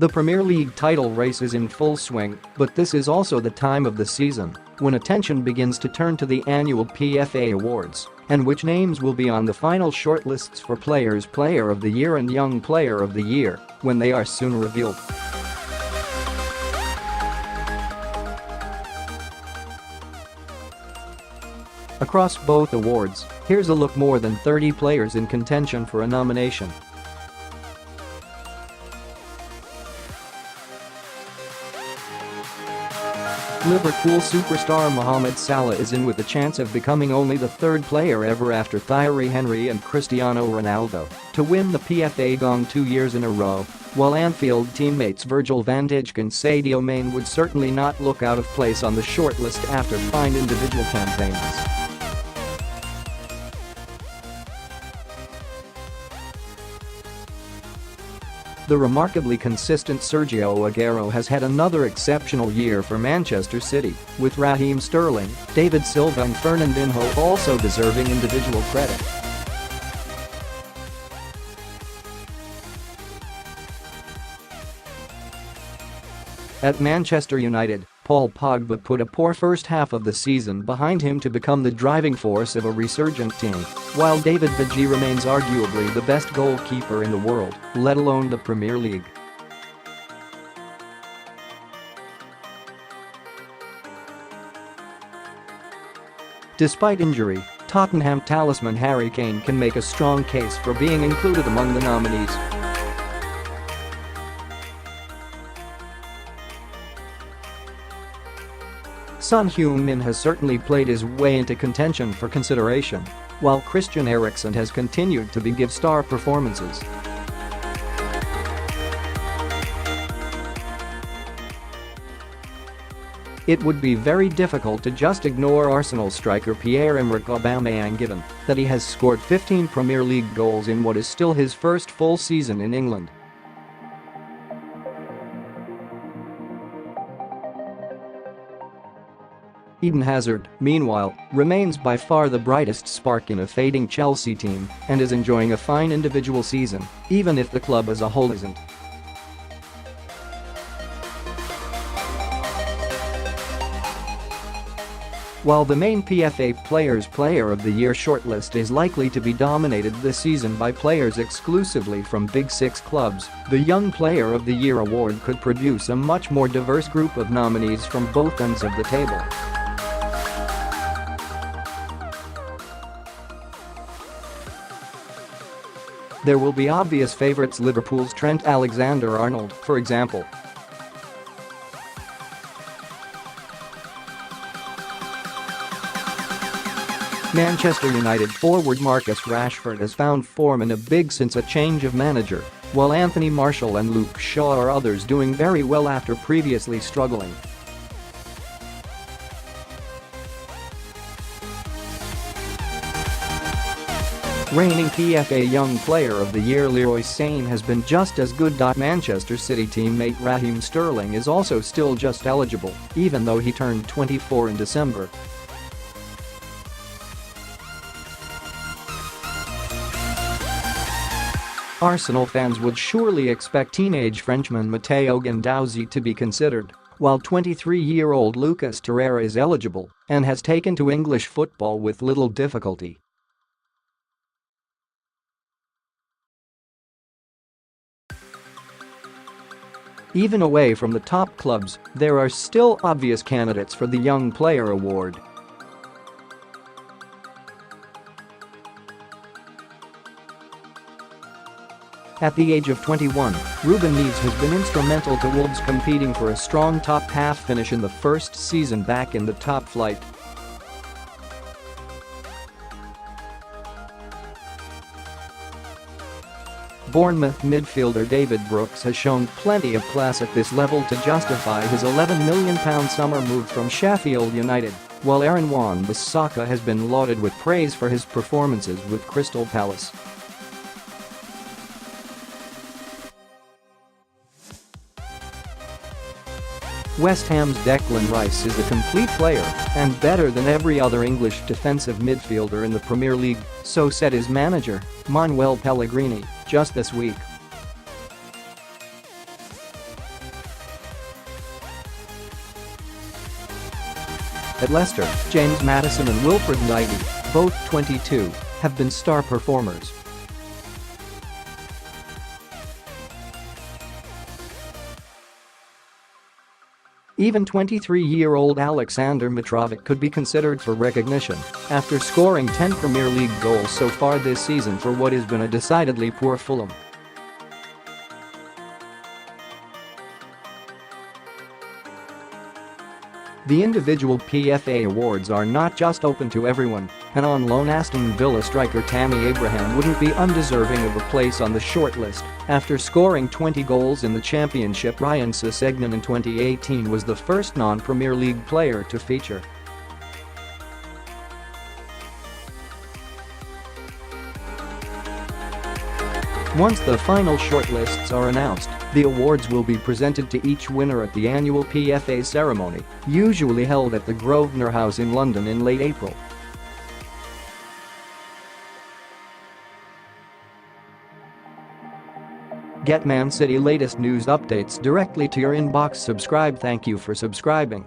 The Premier League title race is in full swing, but this is also the time of the season when attention begins to turn to the annual PFA Awards and which names will be on the final shortlists for Players Player of the Year and Young Player of the Year when they are soon revealed. Across both awards, here's a look: more than 30 players in contention for a nomination. Liverpool superstar Mohamed Salah is in with a chance of becoming only the third player ever after Thierry Henry and Cristiano Ronaldo to win the PFA Gong 2 years in a row, while Anfield teammates Virgil van Dijk and Sadio would certainly not look out of place on the shortlist after fine individual campaigns. The remarkably consistent Sergio Aguero has had another exceptional year for Manchester City, with Raheem Sterling, David Silva and Fernandinho also deserving individual credit. At Manchester United, Paul Pogba put a poor first half of the season behind him to become the driving force of a resurgent team, while David de Gea remains arguably the best goalkeeper in the world, let alone the Premier League. Despite injury, Tottenham talisman Harry Kane can make a strong case for being included among the nominees. Son Heung-min has certainly played his way into contention for consideration, while Christian Eriksen has continued to give star performances. It would be very difficult to just ignore Arsenal striker Pierre-Emerick Aubameyang, given that he has scored 15 Premier League goals in what is still his first full season in England. Eden Hazard, meanwhile, remains by far the brightest spark in a fading Chelsea team and is enjoying a fine individual season, even if the club as a whole isn't. While the main PFA Players Player of the Year shortlist is likely to be dominated this season by players exclusively from Big Six clubs, the Young Player of the Year award could produce a much more diverse group of nominees from both ends of the table. There will be obvious favourites: Liverpool's Trent Alexander-Arnold, for example. Manchester United forward Marcus Rashford has found form in a big since a change of manager, while Anthony Martial and Luke Shaw are others doing very well after previously struggling. Reigning PFA Young Player of the Year Leroy Sane has been just as good. Manchester City teammate Raheem Sterling is also still just eligible, even though he turned 24 in December. Arsenal fans would surely expect teenage Frenchman Matteo Guendouzi to be considered, while 23-year-old Lucas Torreira is eligible and has taken to English football with little difficulty. Even away from the top clubs, there are still obvious candidates for the Young Player award. At the age of 21, Ruben Neves has been instrumental to Wolves competing for a strong top-half finish in the first season back in the top flight. Bournemouth midfielder David Brooks has shown plenty of class at this level to justify his £11 million summer move from Sheffield United, while Aaron Wan-Bissaka has been lauded with praise for his performances with Crystal Palace. West Ham's Declan Rice is a complete player and better than every other English defensive midfielder in the Premier League, so said his manager, Manuel Pellegrini, just this week. At Leicester, James Maddison and Wilfred Ndidi, both 22, have been star performers. Even 23-year-old Alexander Mitrovic could be considered for recognition after scoring 10 Premier League goals so far this season for what has been a decidedly poor Fulham. The individual PFA awards are not just open to everyone, and on loan Aston Villa striker Tammy Abraham wouldn't be undeserving of a place on the shortlist. After scoring 20 goals in the Championship, Ryan Sessegnon in 2018 was the first non-Premier League player to feature. Once the final shortlists are announced, the awards will be presented to each winner at the annual PFA ceremony, usually held at the Grosvenor House in London in late April. Get Man City latest news updates directly to your inbox. Subscribe. Thank you for subscribing.